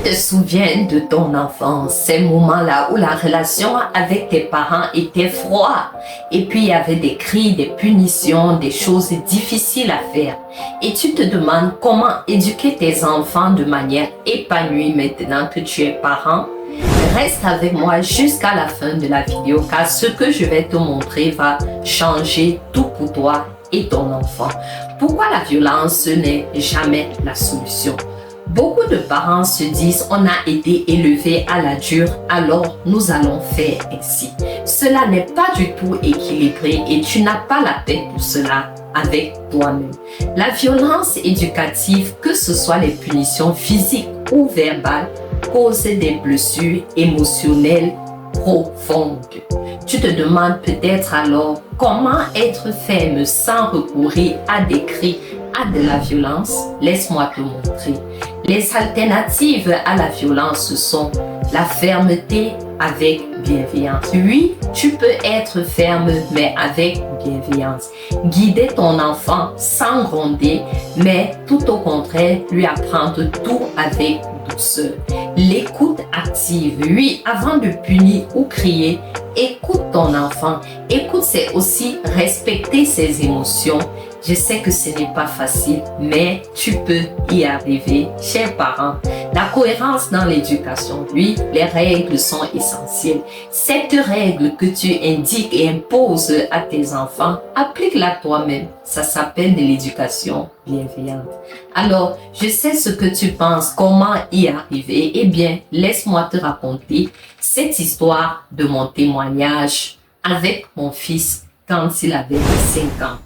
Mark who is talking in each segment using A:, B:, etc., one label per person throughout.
A: te souviens de ton enfance, ces moments-là où la relation avec tes parents était froide et puis il y avait des cris, des punitions, des choses difficiles à faire. Et tu te demandes comment éduquer tes enfants de manière épanouie maintenant que tu es parent? Reste avec moi jusqu'à la fin de la vidéo car ce que je vais te montrer va changer tout pour toi et ton enfant. Pourquoi la violence n'est jamais la solution? Beaucoup de parents se disent on a été élevé à la dure, alors nous allons faire ainsi. Cela n'est pas du tout équilibré et tu n'as pas la paix pour cela avec toi-même. La violence éducative, que ce soit les punitions physiques ou verbales, cause des blessures émotionnelles profondes. Tu te demandes peut-être alors comment être ferme sans recourir à des cris, à de la violence. Laisse-moi te montrer. Les alternatives à la violence sont la fermeté avec bienveillance. Oui, tu peux être ferme, mais avec bienveillance. Guider ton enfant sans gronder, mais tout au contraire, lui apprendre tout avec douceur. L'écoute active. Oui, avant de punir ou crier, écoute ton enfant. Écoute, c'est aussi respecter ses émotions. Je sais que ce n'est pas facile, mais tu peux y arriver, chers parents. La cohérence dans l'éducation, oui, les règles sont essentielles. Cette règle que tu indiques et imposes à tes enfants, applique-la toi-même. Ça s'appelle de l'éducation bienveillante. Alors, je sais ce que tu penses, comment y arriver. Eh bien, laisse-moi te raconter cette histoire de mon témoignage avec mon fils quand il avait 5 ans.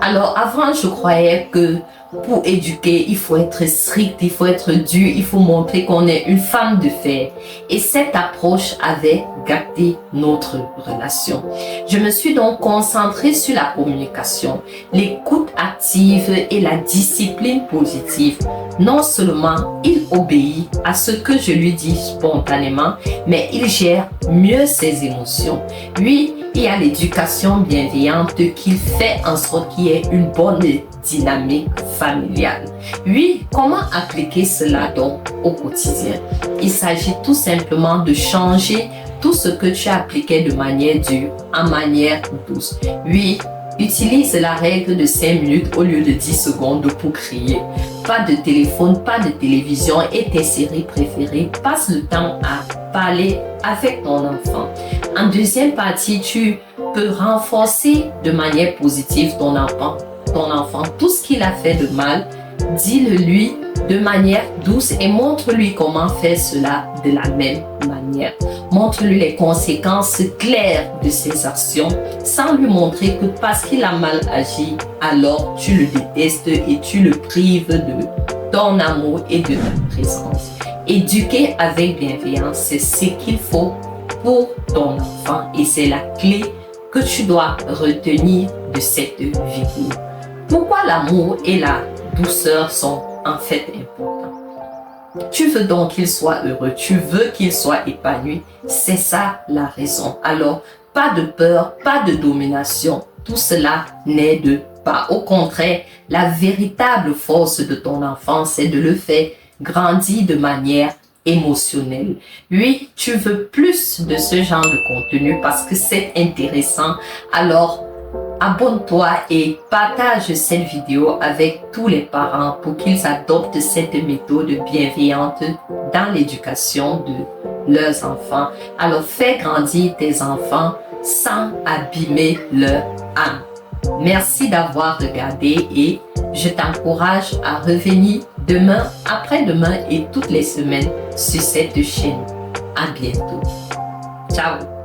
A: Alors avant, je croyais que pour éduquer, il faut être strict, il faut être dur, il faut montrer qu'on est une femme de fer. Et cette approche avait gâté notre relation. Je me suis donc concentrée sur la communication, l'écoute active et la discipline positive. Non seulement il obéit à ce que je lui dis spontanément, mais il gère mieux ses émotions. Oui, il y a l'éducation bienveillante qui fait en sorte qu'il y ait une bonne dynamique familiale. Oui, comment appliquer cela donc au quotidien? Il s'agit tout simplement de changer tout ce que tu appliquais de manière dure en manière douce. Oui, utilise la règle de 5 minutes au lieu de 10 secondes pour crier. Pas de téléphone, pas de télévision et tes séries préférées. Passe le temps à parler avec ton enfant. En deuxième partie, tu peux renforcer de manière positive ton enfant. Tout ce qu'il a fait de mal, dis-le lui de manière douce et montre-lui comment faire cela de la même manière. Montre-lui les conséquences claires de ses actions sans lui montrer que parce qu'il a mal agi, alors tu le détestes et tu le prives de ton amour et de ta présence. Éduquer avec bienveillance, c'est ce qu'il faut pour ton enfant et c'est la clé que tu dois retenir de cette vidéo. Pourquoi l'amour et la douceur sont en fait importants? Tu veux donc qu'il soit heureux, tu veux qu'il soit épanoui, c'est ça la raison. Alors, pas de peur, pas de domination, tout cela n'aide pas. Au contraire, la véritable force de ton enfant, c'est de le faire grandir de manière émotionnelle. Oui, tu veux plus de ce genre de contenu parce que c'est intéressant. Alors, abonne-toi et partage cette vidéo avec tous les parents pour qu'ils adoptent cette méthode bienveillante dans l'éducation de leurs enfants. Alors, fais grandir tes enfants sans abîmer leur âme. Merci d'avoir regardé et je t'encourage à revenir demain, après-demain et toutes les semaines sur cette chaîne. À bientôt. Ciao.